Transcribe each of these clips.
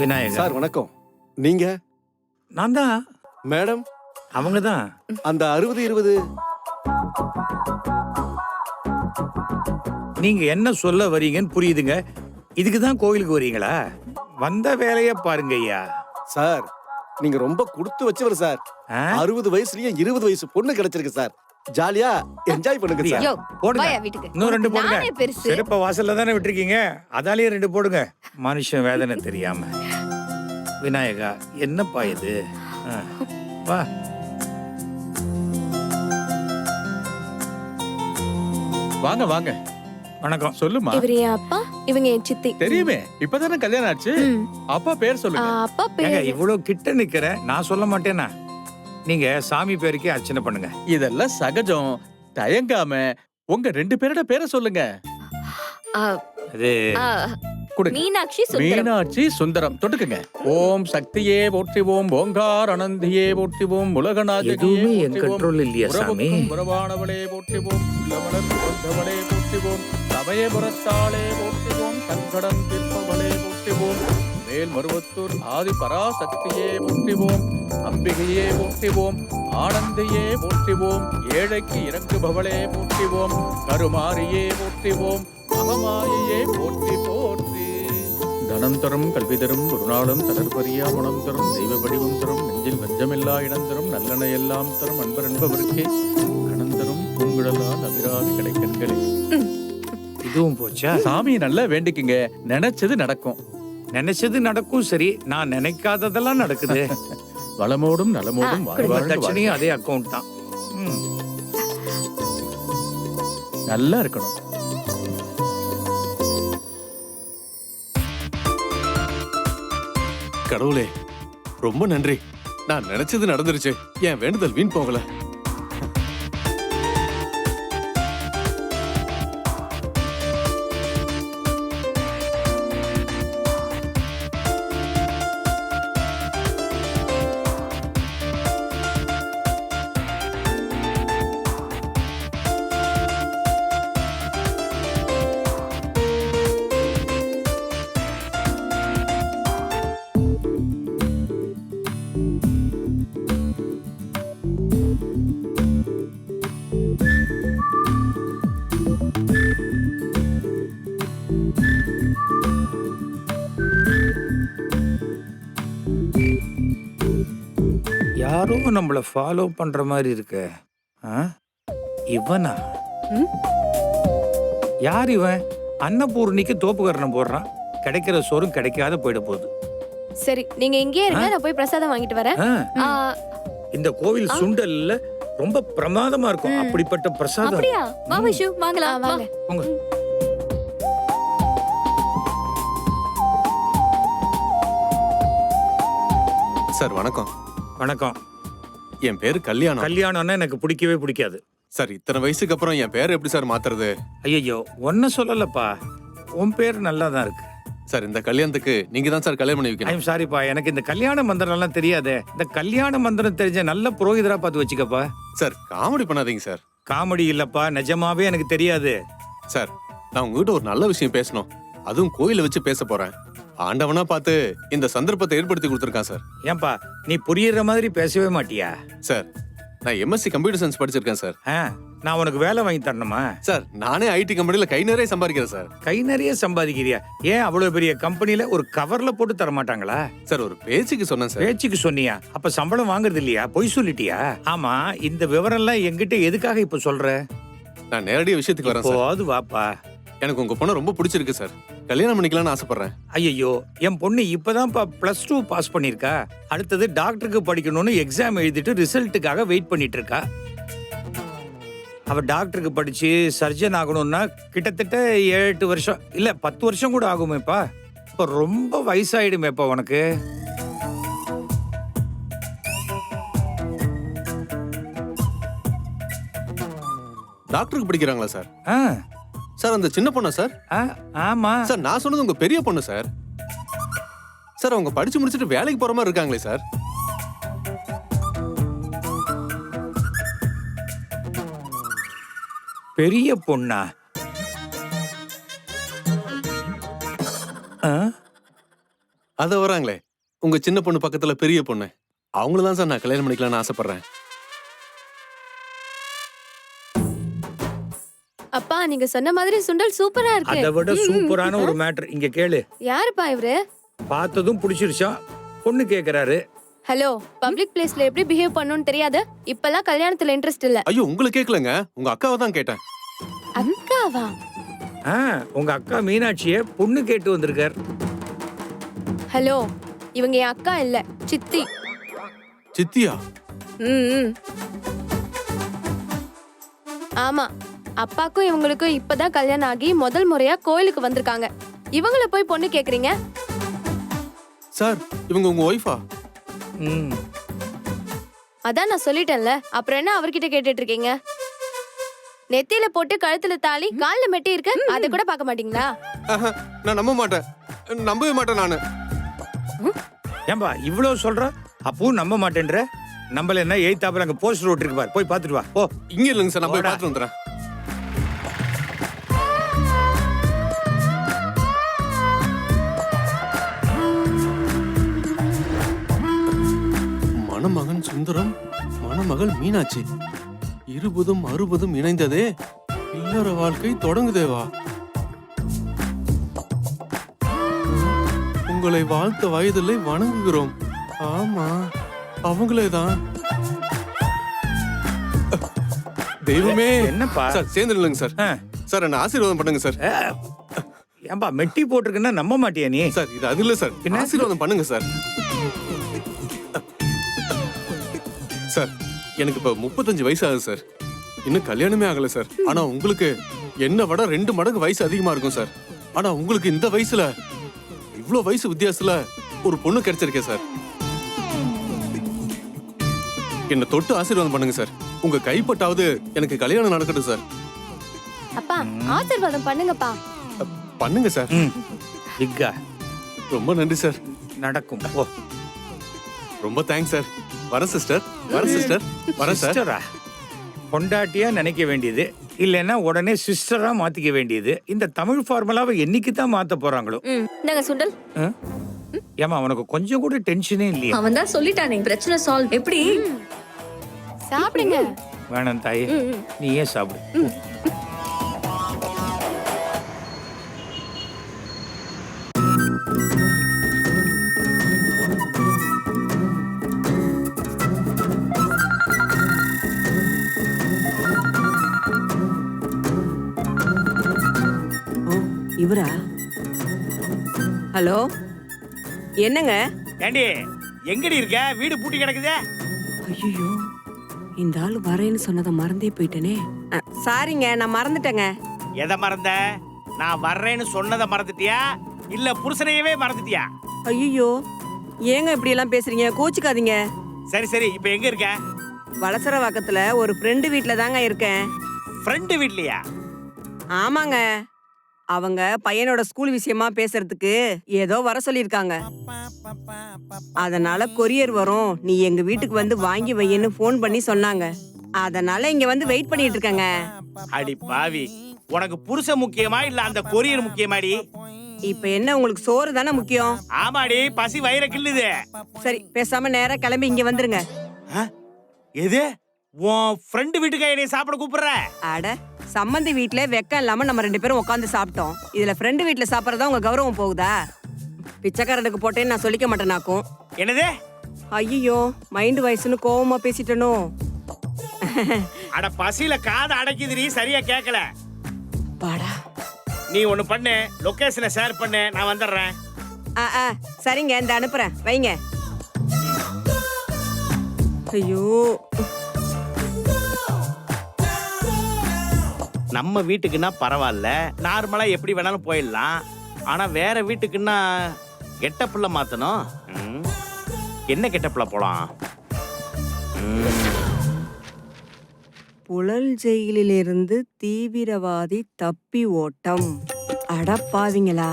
Vinayagar sir வணக்கம். நீங்க? நான் தான். மேடம் அவங்க தான். அந்த 60-20 நீங்க என்ன சொல்ல வரீங்கன்னு புரியுதுங்க. இதுக்கு தான் கோவிலுக்கு வரீங்களா? வந்த வேலையை பாருங்க ஐயா. சார் நீங்க ரொம்ப கொடுத்து வச்சவர் சார். 60 வயசுலயே 20 வயசு பொண்ணு கிடைச்சிருக்கு சார். ஜாலியா என்ஜாய் பண்ணுங்க சார். யோ, போடுங்க. வாயா வீட்டுக்கு. இன்னும் 2 போடுங்க. நானே பெருசு. செருப்ப வாசல்ல தானே விட்டுருக்கீங்க, அதாலேயே 2 போடுங்க. மனுஷன் வேதனை தெரியாம. விநாயகா என்னப்பா இது? வா. வாங்க வாங்க. வணக்கம். சொல்லுமா. இவர் என் அப்பா, இவங்க என் சித்தி. தெரியுமே, இப்பதானே கல்யாணம் ஆச்சு. அப்பா பேர் சொல்லுங்க. அப்பா ஏங்க பேரு இவ்வளவு கிட்ட நிக்கிறேன், நான் சொல்ல மாட்டேனா? நீங்க சாமி பேருக்கே அர்ச்சனை பண்ணுங்க. இதெல்லாம் சகஜம். தயங்காம உங்க 2 பேரோட பேரை சொல்லுங்க. ஆ, அது ஆ, கொடுங்க. மீனாட்சி சுந்தரம். மீனாட்சி சுந்தரம். தொட்டுக்குங்க. ஓம் சக்தியே போற்றிவோம், ஓங்கார் அனந்தியே போற்றிவோம், உலகநாயகியே எதுவுமே என் போற்றிவோம், கண்ட்ரோல் இல்லையா சாமி? உறவுக்கும் உறவானவளே போற்றிவோம், உள்ளவளர் வந்தவளே போற்றிவோம், சமயபுரத்தாளே போற்றிவோம், சங்கடம் தீர்ப்பவளே போற்றிவோம், மேல் மருவத்தூர் ஆதி பராசக்தியே போற்றிவோம், அம்பிகையே போற்றிவோம், ஆனந்தியே போற்றிவோம், ஏழைக்கு இறங்குபவளே போற்றிவோம், கருமாரியே போற்றிவோம், மகமாயே போற்றி போற்றி. தனம் தரும் கல்வி தரும் ஒரு நாளும் தளர்பறியா மனம் தரும் தெய்வ வடிவம் தரும் நெஞ்சில் வஞ்சமில்லா இடம் தரும் நல்லெண்ண எல்லாம் தரும் அன்பர் என்பவருக்கே கணம் தரும் பூங்குழலால் அபிராமி கிடைக்கண்களே. இதுவும் போச்சா? சாமி நல்லா வேண்டிக்குங்க, நினைச்சது நடக்கும். நினைச்சது நடக்கும். சரி, நான் நினைக்காததெல்லாம் நடக்குது. வளமோடும் நலமோடும் வாழ்வாழ்ந்து தட்சணையும் அதே அக்கௌண்ட் தான். நல்லா இருக்கணும். கடவுளே ரொம்ப நன்றி. நான் நினைச்சது நடந்துருச்சு. என் வேண்டுதல் வீண் போகல. யாரோ நம்மள ஃபாலோ பண்ற மாதிரி இருக்கு. இவனா? யார் இவன்? அன்னபூர்ணிக்கு தோப்புக்கரணம் போடுறான். கிடைக்கிற சோறும் கிடைக்காத போயிட போகுது. சரி, நீங்க இங்கே இருங்க, நான் போய் பிரசாதம் வாங்கிட்டு வரேன். ஆ, இந்த கோவில் சுண்டல்ல ரொம்ப பிரமாதமா இருக்கும். அப்படிப்பட்ட பிரசாதம். அப்படியா? வா வைஷு, வாங்கலாம். வாங்க. போங்க. சார் வணக்கம். வணக்கம். என் பேரு கல்யாணம். கல்யாணம்னா எனக்கு பிடிக்கவே பிடிக்காது. சார் இத்தனை வயசுக்கு அப்புறம் என் பேர் எப்படி சார் மாத்துறது? ஐயோ, ஒன்ன சொல்லலப்பா. உன் பேர் நல்லா தான் இருக்கு. சார் இந்த கல்யாணத்துக்கு நீங்க தான் சார் கல்யாணம் பண்ணி வைக்கணும். ஐம் சாரிப்பா, எனக்கு இந்த கல்யாண மந்திரம் எல்லாம் தெரியாதே. இந்த கல்யாண மந்திரம் தெரிஞ்ச நல்ல புரோகிதரா பார்த்து வச்சுக்கப்பா. சார் காமெடி பண்ணாதீங்க சார். காமெடி இல்லப்பா, நிஜமாவே எனக்கு தெரியாது. சார் நான் உங்ககிட்ட ஒரு நல்ல விஷயம் பேசணும். அதுவும் கோயில வச்சு பேச போறேன். ஆண்டவனா பார்த்து இந்த சந்தர்ப்பத்தை ஏற்படுத்தி கொடுத்துருக்கான் சார். ஏன்பா, நீ புரியுற மாதிரி பேசவே மாட்டியா? சார் நான் எம்எஸ்சி கம்ப்யூட்டர் சயின்ஸ் படிச்சிருக்கேன் சார். நான் உனக்கு வேலை வாங்கி தரணுமா? சார் நானே ஐடி கம்பெனில கை நிறைய சம்பாதிக்கிறேன் சார். கை நிறைய சம்பாதிக்கிறியா? ஏன் அவ்வளவு பெரிய கம்பெனில ஒரு கவர்ல போட்டு தர மாட்டாங்களா? சார் ஒரு பேச்சுக்கு சொன்னேன் சார். பேச்சுக்கு சொன்னியா? அப்ப சம்பளம் வாங்குறது இல்லையா? பொய் சொல்லிட்டியா? ஆமா, இந்த விவரம் எல்லாம் என்கிட்ட எதுக்காக இப்ப சொல்ற? நான் நேரடியா விஷயத்துக்கு வரேன் சார். போது வாப்பா. எனக்கு உங்க பொண்ணு ரொம்ப பிடிச்சிருக்கு சார். கல்யாணம் பண்ணிக்கலாம்னு ஆசைப்படுறேன். ஐயோ, என் பொண்ணு இப்பதான்ப்பா +2 பாஸ் பண்ணிருக்கா. அடுத்தது டாக்டருக்கு படிக்கணும்னு எக்ஸாம் எழுதிட்டு ரிசல்ட்டுக்காக வெயிட் பண்ணிட்டு இருக்கா. அவ டாக்டருக்கு படிச்சு சர்ஜன் ஆகணும்னா கிட்டத்தட்ட 7-8 வருஷம் இல்ல 10 வருஷம் கூட ஆகுமேப்பா. இப்ப ரொம்ப வயசாயிடுமேப்பா உனக்கு. டாக்டருக்கு படிக்கிறாங்களா சார்? ஆ, சார் அந்த சின்ன பொண்ணா சார்? ஆமா சார் நான் சொன்னது உங்க பெரிய பொண்ணு சார். சார் அவங்க படிச்சு முடிச்சிட்டு வேலைக்கு போற மாதிரி இருக்காங்களே சார். பெரிய பொண்ணா? அத வராங்களே உங்க சின்ன பொண்ணு பக்கத்துல பெரிய பொண்ணு அவங்கள தான் சார் நான் கல்யாணம் பண்ணிக்கலாம்னு ஆசைப்படுறேன். அப்பா நீங்க சொன்ன மாதிரி சுண்டல் சூப்பரா இருக்கு. அதை விட சூப்பரான ஒரு மேட்டர் இங்க கேளு. யாருப்பா இவரு? பார்த்ததும் பிடிச்சிருச்சா பொண்ணு கேக்குறாரு. ஹலோ, பப்ளிக் பிளேஸ்ல எப்படி பிஹேவ் பண்ணணும்னு தெரியாது. இப்பெல்லாம் கல்யாணத்துல இன்ட்ரெஸ்ட் இல்ல. ஐயோ உங்களை கேட்கலங்க, உங்க அக்காவை தான் கேட்டேன். அக்காவா? உங்க அக்கா மீனாட்சிய பொண்ணு கேட்டு வந்திருக்கார். ஹலோ, இவங்க என் அக்கா இல்ல, சித்தி. சித்தியா? ம். ஆமா, அப்பாக்கும் இவங்களுக்கும் இப்பதான் கல்யாணம் ஆகி முதல் முறையா கோயிலுக்கு வந்திருக்காங்க. இவங்கள போய் பொண்ணு கேக்குறீங்க? சார் இவங்க உங்க ஒய்ஃபா? அதான் நான் சொல்லிட்டேன்ல, அப்புறம் என்ன அவர்கிட்ட கேட்டுட்டு இருக்கீங்க? நெத்தியில போட்டு கழுத்துல தாலி கால்ல மெட்டி இருக்கு, அதை கூட பார்க்க மாட்டீங்களா? நான் நம்ப மாட்டேன், நம்பவே மாட்டேன் நானு. ஏம்பா இவ்வளவு சொல்ற அப்பவும் நம்ப மாட்டேன்ற? நம்பல என்ன எய்தாப்புல அங்க போஸ்டர் ஓட்டிருக்கு பாரு, போய் பாத்துட்டு வா. ஓ இங்க இல்லைங்க சார், நான் போய் பார்த்துட்டு வந்துடுறேன். மணமகன் சுந்தரம், மணமகள் மீனாட்சி, 20 60 இணைந்ததே இல்லற வாழ்க்கை தொடங்குதேவா. உங்களை வாழ்த்த வயதில்லை வணங்குகிறோம். ஆமா அவங்களேதான். தெய்வமே. என்னப்பா சார் சேர்ந்து இல்லைங்க சார். சார் என்ன ஆசீர்வாதம் பண்ணுங்க சார். ஏம்பா மெட்டி போட்டிருக்குன்னா நம்ப மாட்டியா நீ? சார் இது அது இல்ல சார், ஆசீர்வாதம் பண்ணுங்க சார். சார் எனக்கு இப்ப 35 வயசு ஆகுது சார், இன்னும் கல்யாணமே ஆகல சார். ஆனா உங்களுக்கு என்ன விட 2 மடங்கு வயசு அதிகமா இருக்கும் சார். ஆனா உங்களுக்கு இந்த வயசுல இவ்வளவு வயசு வித்தியாசத்துல ஒரு பொண்ணு கிடைச்சிருக்கேன் சார். என்ன தொட்டு ஆசீர்வாதம் பண்ணுங்க சார். உங்க கைப்பட்டாவது எனக்கு கல்யாணம் நடக்கட்டும் சார். அப்பா ஆசீர்வாதம் பண்ணுங்கப்பா. பண்ணுங்க சார். பிக்கா ரொம்ப நன்றி சார். நடக்கும். ஓ ரொம்ப தேங்க்ஸ் சார். வர சிஸ்டர், வர சிஸ்டர், வர சார். சிஸ்டரா பொண்டாட்டியா நினைக்க வேண்டியது இல்லைன்னா உடனே சிஸ்டரா மாத்திக்க வேண்டியது. இந்த தமிழ் ஃபார்முலாவை என்னைக்கு தான் மாத்த போறாங்களோ. நாங்க சுண்டல். ஏமா உனக்கு கொஞ்சம் கூட டென்ஷனே இல்லையா? அவன் தான் சொல்லிட்டானே பிரச்சனை சால்வ். எப்படி? சாப்பிடுங்க. வேணாம் தாயே, நீயே சாப்பிடு. இவரா? ஹலோ, என்னங்க? ஏண்டி எங்கடி இருக்க? வீடு பூட்டி கிடக்குதே. ஐயோ, இந்த ஆள் வரேன்னு சொன்னதை மறந்தே போயிட்டேனே. சாரிங்க, நான் மறந்துட்டேங்க. எதை மறந்த? நான் வர்றேன்னு சொன்னதை மறந்துட்டியா இல்ல புருஷனையவே மறந்துட்டியா? ஐயோ, ஏங்க இப்படி எல்லாம் பேசுறீங்க? கோச்சுக்காதீங்க. சரி சரி, இப்ப எங்க இருக்க? வலசரவாக்கத்துல ஒரு ஃப்ரெண்டு வீட்ல தாங்க இருக்கேன். ஃப்ரெண்டு வீட்லயா? ஆமாங்க, அவங்க பையனோட ஸ்கூல் விஷயமா பேசுறதுக்கு ஏதோ வர சொல்லிருக்காங்க. அதனால கொரியர் வரும், நீ எங்க வீட்டுக்கு வந்து வாங்கி வையன்னு போன் பண்ணி சொன்னாங்க. அதனால இங்க வந்து வெயிட் பண்ணிட்டு இருக்கேங்க. அடி பாவி, உனக்கு புருஷன் முக்கியமா இல்ல அந்த கொரியர் முக்கியமாடி? இப்ப என்ன உங்களுக்கு சோறு தானே முக்கியம்? ஆமாடி, பசி வயிற கிள்ளுது. சரி, பேசாம நேரா கிளம்பி இங்க வந்துருங்க. எது? உன் ஃப்ரெண்டு வீட்டுக்கு என்னைய சாப்பிட கூப்பிடுற? அட, சம்மந்தி வீட்ல வெக்கம் இல்லாம நம்ம 2 பேரும் உட்காந்து சாப்பிட்டோம். இதுல ஃப்ரெண்டு வீட்ல சாப்பிடறதா உங்க கௌரவம் போகுதா? பிச்சைக்காரனுக்கு போட்டேன்னு நான் சொல்லிக்க மாட்டேனாக்கும். என்னது? ஐயோ, மைண்ட் வயசுன்னு கோவமா பேசிட்டனோ? அட பசியில காதை அடைக்குதுரி, சரியா கேட்கல. பாடா, நீ ஒண்ணு பண்ணு, லொகேஷனை ஷேர் பண்ணு, நான் வந்துடுறேன். சரிங்க, இந்த அனுப்புறேன், வைங்க. ஐயோ, நம்ம வீட்டுக்குன்னா பரவாயில்ல, நார்மலா எப்படி வேணாலும் போயிடலாம். ஆனா வேற வீட்டுக்குன்னா கெட்டப்புள்ள மாத்தணும். என்ன கெட்டப்புள்ள போலாம்? புழல் ஜெயிலிலிருந்து தீவிரவாதி தப்பி ஓட்டம். அடப்பாவிங்களா,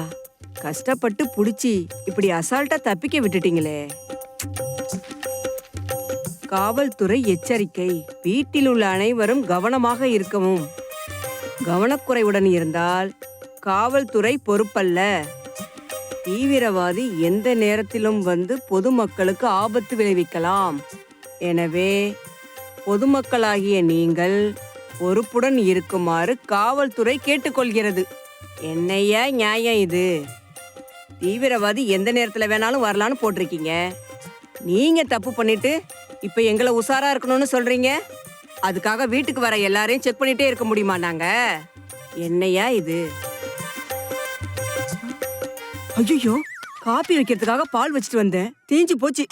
கஷ்டப்பட்டு புடிச்சி இப்படி அசால்ட்டா தப்பிக்க விட்டுட்டீங்களே. காவல்துறை எச்சரிக்கை, வீட்டில் உள்ள அனைவரும் கவனமாக இருக்கவும். கவனக்குறைவுடன் இருந்தால் காவல்துறை பொறுப்பல்ல. தீவிரவாதி எந்த நேரத்திலும் வந்து பொதுமக்களுக்கு ஆபத்து விளைவிக்கலாம். எனவே பொதுமக்களாகிய நீங்கள் பொறுப்புடன் இருக்குமாறு காவல்துறை கேட்டுக்கொள்கிறது. என்னையா நியாயம் இது? தீவிரவாதி எந்த நேரத்துல வேணாலும் வரலான்னு போட்டிருக்கீங்க. நீங்க தப்பு பண்ணிட்டு இப்ப எங்களை உஷாரா இருக்கணும்னு சொல்றீங்க. அதுக்காக வீட்டுக்கு வர எல்லாரையும் செக் பண்ணிட்டே இருக்க முடியுமா நாங்க? என்னையா இது? ஐயோ, காப்பி வைக்கிறதுக்காக பால் வச்சுட்டு வந்தேன், தீஞ்சு போச்சு.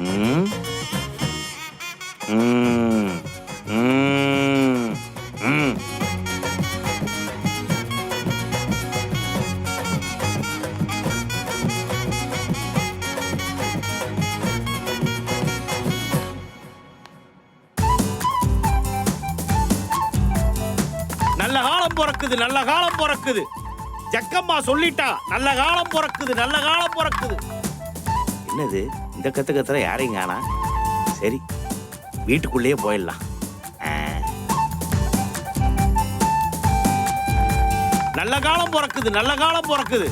ம். ம். ம். ம். நல்ல காலம் பிறக்குது, நல்ல காலம் பிறக்குது. ஜக்கம்மா சொல்லிட்டா, நல்ல காலம் பிறக்குது, நல்ல காலம் பிறக்குது. என்னது இந்த கத்துற யாரையும் காணா? சரி, வீட்டுக்குள்ளேயே போயிடலாம். நல்ல காலம் பிறக்குது, நல்ல காலம் பிறக்குது,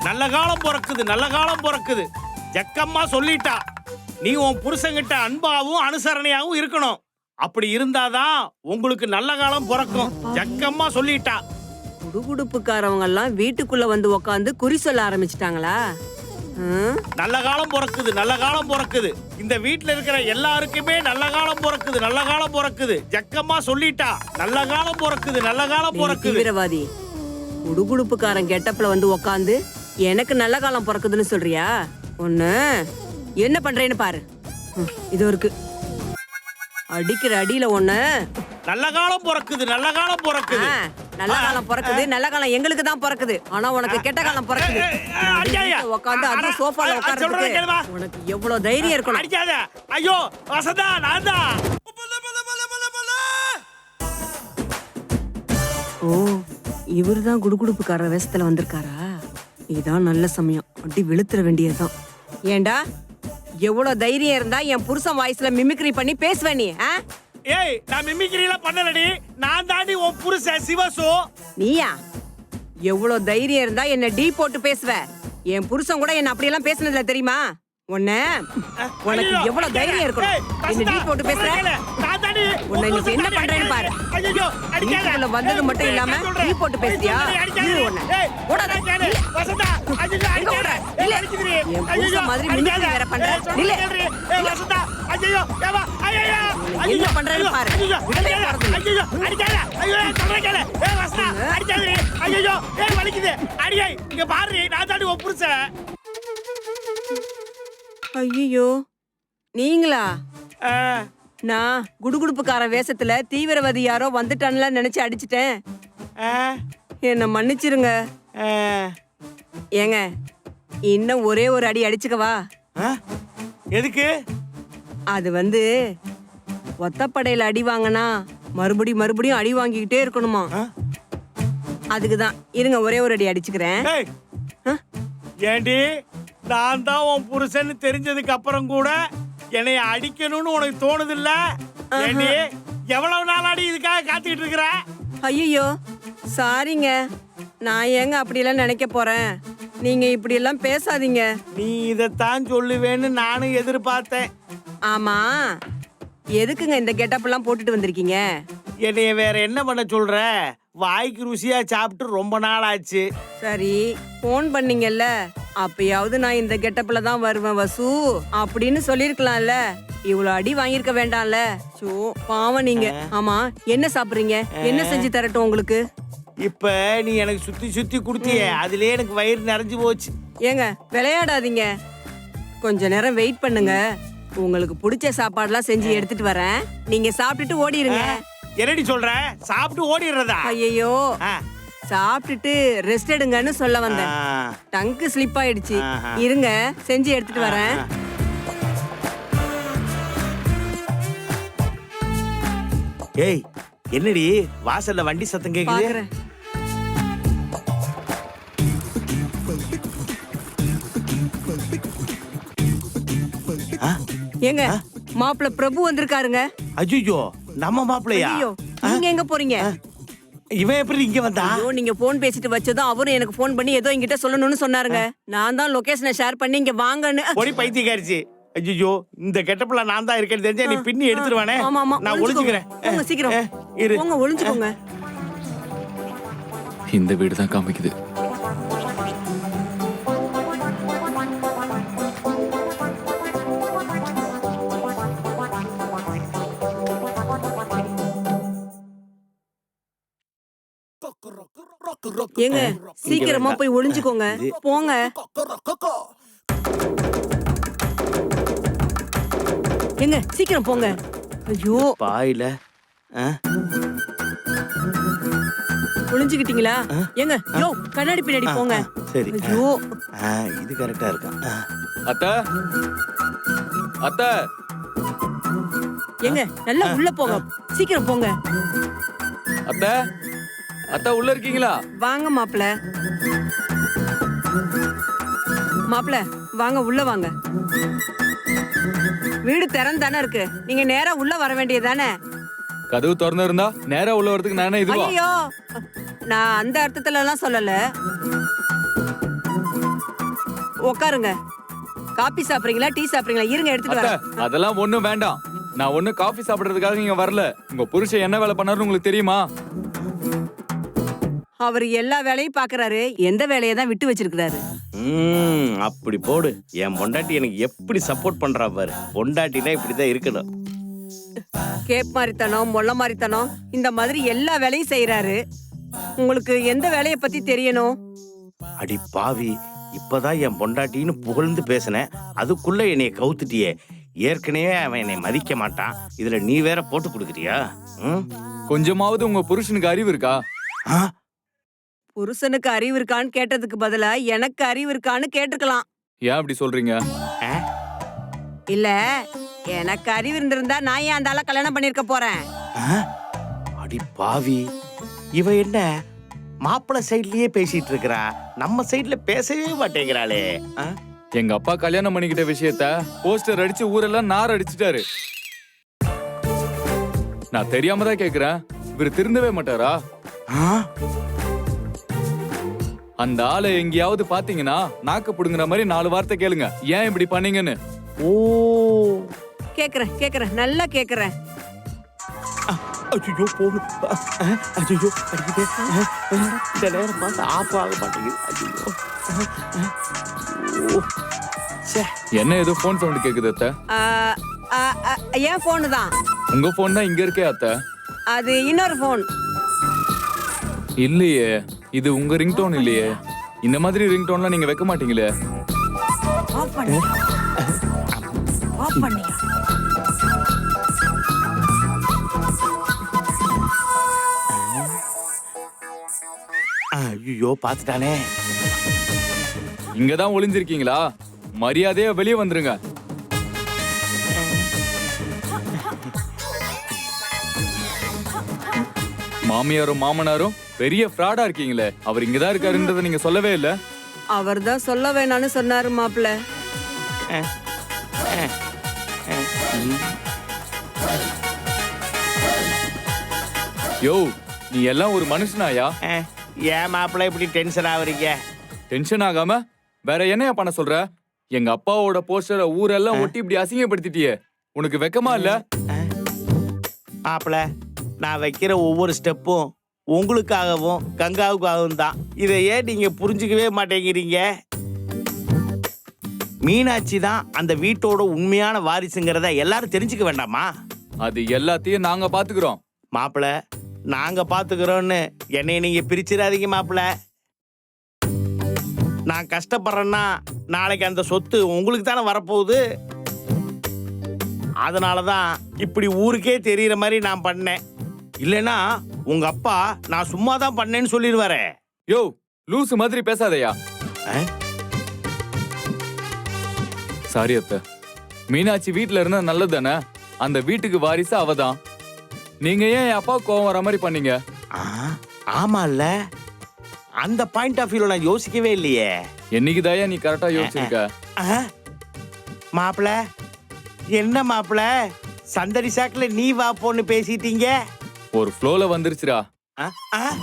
நல்ல காலம் பிறக்குது, நல்ல காலம் பிறக்குது. ஜக்கம்மா சொல்லிட்டா, நீ உன் புருஷங்கிட்ட அன்பாவும் அனுசரணையாவும் இருக்கணும். அப்படி இருந்தாதான் உங்களுக்கு நல்ல காலம் பிறக்கும். ஜக்கம்மா சொல்லிட்டா. குடுகுடுப்புக்காரவங்க எல்லாம் வீட்டுக்குள்ள வந்து உக்காந்து குறி சொல்ல ஆரம்பிச்சிட்டாங்களா? நல்ல காலம் பிறக்குது, நல்ல காலம் பிறக்குது. இந்த வீட்டுல இருக்கிற எல்லாருக்குமே நல்ல காலம் பிறக்குது, நல்ல காலம் பிறக்குது. ஜக்கம்மா சொல்லிட்டா, நல்ல காலம் பிறக்குது, நல்ல காலம் பிறக்குது. தீவிரவாதி குடுகுடுப்புக்காரன் கெட்டப்ல வந்து உக்காந்து எனக்கு நல்ல காலம் பிறக்குதுன்னு சொல்றியா? ஒண்ணு என்ன பண்றேன்னு பாரு. இது இருக்கு, அடிக்கிற அடியில ஒண்ணு. நல்ல காலம் பிறக்குது, நல்ல காலம் பிறக்குது. நல்ல காலம் பிறக்குது, நல்ல காலம் எங்களுக்கு தான் பிறக்குது. ஆனா உனக்கு கெட்ட காலம் பிறக்குது. உட்காந்து அது சோஃபால உட்கார்றதுக்கு உனக்கு எவ்வளவு தைரியம் இருக்கணும்? அடிக்காத. ஐயோ வசந்தா, நான் தான். ஓ, இவருதான் குடுகுடுப்புக்கார வேஷத்துல வந்திருக்காரா? இதான் நல்ல சமயம், அப்படி வெளுத்துற வேண்டியதுதான். ஏண்டா, எவ்வளவு தைரியம் இருந்தா என் புருஷன் வாய்ஸ்ல மிமிக்ரி பண்ணி பேசுவ நீ? ஏய், நான் மிமிக்ரி எல்லாம் பண்ணலடி. நான் தாண்டி உன் புருஷன் சிவசு. நீயா? எவ்வளவு தைரியம் இருந்தா என்ன டீ போட்டு பேசுவ? என் புருஷன் கூட என்ன அப்படியெல்லாம் பேசுனதுல தெரியுமா? உன்ன உனக்கு எவ்வளவு தைரியம் இருக்கணும் என்ன டீ போட்டு பேசுற? உன்னை இன்னைக்கு என்ன பண்றேன்னு பாரு. வீட்டுக்குள்ள வந்தது மட்டும் இல்லாம டீ போட்டு பேசுறியா? என் புருஷன் மாதிரி மிமிக்ரி வேற பண்ற. என்ன பண்றேன்னு பாரு. ஐயோ, நீங்களா? நான் குடுகுடுப்புக்கார வேஷத்துல தீவிரவாதி யாரோ வந்துட்டான்ல நினைச்சு அடிச்சிட்டேன். என்ன மன்னிச்சிருங்க. ஏங்க, இன்னும் ஒரே ஒரு அடி அடிச்சுக்கவா? எதுக்கு? அது வந்து ஒத்தப்படையில அடி வாங்கினா மறுபடியும் அடி வாங்கிக்கிட்டே இருக்கணுமா? அதுக்குதான். இருங்க, ஒரே ஒரு அடி அடிச்சுக்கிறேன். ஏண்டி, நான் தான் உன் புருஷன்னு தெரிஞ்சதுக்கு அப்புறம் கூட என்னைய அடிக்கணும்னு உனக்கு தோணுது இல்ல? ஏண்டி, எவ்வளவு நாளாடி இதுக்காக காத்துக்கிட்டு இருக்கிற? ஐயோ, சாரிங்க. நான் ஏங்க அப்படியெல்லாம் நினைக்க போறேன்? நீங்க இப்படி எல்லாம் பேசாதீங்க. நீ இதைத்தான் சொல்லுவேன்னு நானும் எதிர்பார்த்தேன். ஆமா, எதுக்குங்க இந்த கெட்டப் எல்லாம் போட்டுட்டு வந்திருக்கீங்க? என்னைய வேற என்ன பண்ண சொல்ற? வாய்க்கு ருசியா சாப்பிட்டு ரொம்ப நாள் ஆச்சு. சரி, போன் பண்ணீங்கல்ல, அப்பயாவது நான் இந்த கெட்டப்ல தான் வருவேன் வசு அப்படின்னு சொல்லிருக்கலாம்ல. இவ்வளவு அடி வாங்கியிருக்க வேண்டாம்ல. சோ, பாவம் நீங்க. ஆமா, என்ன சாப்பிடுறீங்க? என்ன செஞ்சு தரட்டும் உங்களுக்கு? இப்ப நீ எனக்கு சுத்தி சுத்தி குடுத்தியே, அதுலயே எனக்கு வயிறு நிறைஞ்சு போச்சு. ஏங்க, விளையாடாதீங்க. கொஞ்ச நேரம் வெயிட் பண்ணுங்க. உங்களுக்கு பிடிச்ச சாப்பாடுலாம் செஞ்சு எடுத்துட்டு வரேன். நீங்க சாப்பிட்டுட்டு ஓடிடுங்க. என்னடி சொல்ற? சாப்பிட்டு ஓடிடுறதா? ஐயோ, சாப்பிட்டுட்டு ரெஸ்ட் எடுங்கன்னு சொல்ல வந்தேன். டங்கு ஸ்லிப் ஆயிடுச்சு. இருங்க, செஞ்சு எடுத்துட்டு வரேன். ஏய், என்னடி வாசல்ல வண்டி சத்தம் கேக்குது? பாக்குறேன். ஏங்க மாப்பிள்ள பிரபு வந்திருக்காருங்க. அஜிஜோ நம்ம மாப்பிள்ளையா? ஐயோ நீங்க எங்க போறீங்க? இவன் எப்படி இங்க வந்தா? ஐயோ நீங்க போன் பேசிட்டு வச்சதும் அவரும் எனக்கு போன் பண்ணி ஏதோ என்கிட்ட சொல்லணும்னு சொன்னாருங்க. நான் தான் லொகேஷனை ஷேர் பண்ணி இங்க வாங்கன்னு. பொடி பைத்தியக்காரிச்சி. அஜிஜோ இந்த கெட்டப்புல நான் தான் இருக்கேன்னு தெரிஞ்சா நீ பின்னி எடுத்துருவானே. ஆமா ஆமா நான் ஒளிஞ்சுக்கிறேன். போங்க சீக்கிரம் இரு. போங்க ஒளிஞ்சுக்கோங்க. இந்த வீடு தான் காமிக்குது. ஏங்க சீக்கிரமா போய் ஒளிஞ்சுக்கோங்க. போங்க. ஏங்க சீக்கிரம் போங்க. ஐயோ பாயில ஒளிஞ்சுக்கிட்டீங்களா? ஏங்க யோ கண்ணாடி பின்னாடி போங்க. சரி. ஐயோ இது கரெக்டா இருக்கா? அத்தை அத்தை ஏங்க நல்லா உள்ள போங்க. சீக்கிரம் போங்க. அத்தை அத்தை உள்ள இருக்கீங்களா? வாங்க மாப்பிள. மாப்பிள வாங்க உள்ள வாங்க. வீடு திறந்தானே இருக்கு. நீங்க நேரா உள்ள வர வேண்டியதானே? கதவு திறந்து இருந்தா நேரா உள்ள வரதுக்கு நானே இதுவா? ஐயோ நான் அந்த அர்த்தத்துல எல்லாம் சொல்லல. உட்காருங்க. காபி சாப்பிடுறீங்களா டீ சாப்பிடுறீங்களா? இருங்க எடுத்துட்டு அத்தை வரேன். அதெல்லாம் ஒண்ணும் வேண்டாம். நான் ஒண்ணு காஃபி சாப்பிடுறதுக்காக இங்க வரல. உங்க புருஷன் என்ன வேலை பண்ணாருன்னு உங்களுக்கு தெரியுமா? அவர் எல்லா வேலையும் பாக்குறாரு. எந்த வேலையை தான் விட்டு வச்சிருக்கிறாரு? அப்படி போடு. என் பொண்டாட்டி எனக்கு எப்படி சப்போர்ட் பண்றா பாரு. பொண்டாட்டினா இப்படிதான் இருக்கணும். கேப் மாதிரித்தனம் மொள்ள மாதிரித்தனம் இந்த மாதிரி எல்லா வேலையும் செய்யறாரு. உங்களுக்கு எந்த வேலையை பத்தி தெரியணும்? அடி பாவி, இப்பதான் என் பொண்டாட்டின்னு புகழ்ந்து பேசினேன். அதுக்குள்ள என்னைய கவுத்துட்டியே. ஏற்கனவே அவன் என்னை மதிக்க மாட்டான். இதுல நீ வேற போட்டு கொடுக்குறியா? கொஞ்சமாவது உங்க புருஷனுக்கு அறிவு இருக்கா? புருஷனுக்கு அறிவு இருக்கான்னு கேட்டதுக்கு பதிலா எனக்கு அறிவு இருக்கான்னு கேட்டிருக்கலாம். ஏன் அப்படி சொல்றீங்க? இல்ல எனக்கு அறிவு இருந்திருந்தா நான் ஏன் அந்த ஆளை கல்யாணம் பண்ணிருக்க போறேன்? அடி பாவி, இவ என்ன மாப்பிள்ளை சைட்லயே பேசிட்டு இருக்கிறா, நம்ம சைட்ல பேசவே மாட்டேங்கிறாளே. எங்க அப்பா கல்யாணம் பண்ணிக்கிட்ட விஷயத்த போஸ்டர் அடிச்சு ஊரெல்லாம் நார் அடிச்சுட்டாரு. நான் தெரியாம தான் கேக்குறேன். இவர் திருந்தவே மாட்டாரா? அந்த ஆளை எங்கேயாவது பாத்தீங்கன்னா நாக்கு புடுங்குற மாதிரி 4 வார்த்தை கேளுங்க. ஏன் இப்படி பண்ணீங்கன்னு. ஓ கேக்குறேன் கேக்குறேன் நல்லா கேக்குறேன். ஐயோ போடு. ஐயோ அடிக்குதே. இந்த நேரம் பார்த்து ஆஃப் ஆக மாட்டேங்குது. ஐயோ என்ன ஏதோ போன் சவுண்ட் கேக்குது அத்தை? என் போனு தான். உங்க போன் தான் இங்க இருக்கே அத்தை. அது இன்னொரு போன். இல்லையே, இது உங்க ரிங்டோன் இல்லையே. இந்த மாதிரி ரிங்டோன்லாம் நீங்க வைக்க மாட்டீங்களே. ஆஃப் பண்ணு. ஆஃப் பண்ணியா? ஐயோ பாத்துட்டானே. இங்கதான் ஒளிஞ்சிருக்கீங்களா? மரியாதையா வெளியே வந்துருங்க. மாமியாரும் மாமனாரும் பெரிய ஃப்ராடா இருக்கீங்களே. அவர் இங்கதான் இருக்காருன்றத நீங்க சொல்லவே இல்ல. அவர் தான் சொல்ல வேணான்னு சொன்னாரு மாப்பிள்ள. யோ நீ எல்லாம் ஒரு மனுஷனாயா? ஏன் மாப்பிள்ளை இப்படி டென்ஷன் ஆகுறீங்க? டென்ஷன் ஆகாம வேற என்னையா பண்ண சொல்ற? எங்க அப்பாவோட போஸ்டரை ஊரெல்லாம் ஒட்டி இப்படி அசிங்கப்படுத்திட்டியே. உனக்கு வெக்கமா இல்ல? மாப்பிள்ளை, நான் வைக்கிற ஒவ்வொரு ஸ்டெப்பும் உங்களுக்காகவும் கங்காவுக்காகவும் தான். இதை ஏன் நீங்க புரிஞ்சுக்கவே மாட்டேங்கிறீங்க? மீனாட்சி தான் அந்த வீட்டோட உண்மையான வாரிசுங்கிறத எல்லாரும் தெரிஞ்சுக்க வேண்டாமா? அது எல்லாத்தையும் நாங்க பாத்துக்கிறோம். மாப்பிள்ளை, நாங்க பாத்துக்கிறோம்னு என்னை நீங்க பிரிச்சிடாதீங்க மாப்பிள்ளை. நான் கஷ்டப்படுறேன்னா நாளைக்கு அந்த சொத்து உங்களுக்கு தானே வரப்போகுது. அதனாலதான் இப்படி ஊருக்கே தெரியற மாதிரி நான் பண்ணேன். இல்லைன்னா உங்க அப்பா நான் சும்மா தான் பண்ணேன்னு சொல்லிடுவாரு. யோ லூசு மாதிரி பேசாதயா. சாரி அத்தை. மீனாட்சி வீட்டுல இருந்தா நல்லது தானே. அந்த வீட்டுக்கு வாரிசு அவதான். நீங்க ஏன் என் அப்பா கோவம் வர மாதிரி பண்ணீங்க? ஆமா இல்ல, அந்த பாயிண்ட் ஆஃப் வியூல நான் யோசிக்கவே இல்லையே. என்னைக்கு தாயா நீ கரெக்டா யோசிச்சிருக்க? மாப்பிள்ள, என்ன மாப்பிள சந்தடி சாக்குல நீ வா போன்னு பேசிட்டீங்க. ஒரு ஃப்ளோல வந்துருச்சுடா. ஆ? ஆ?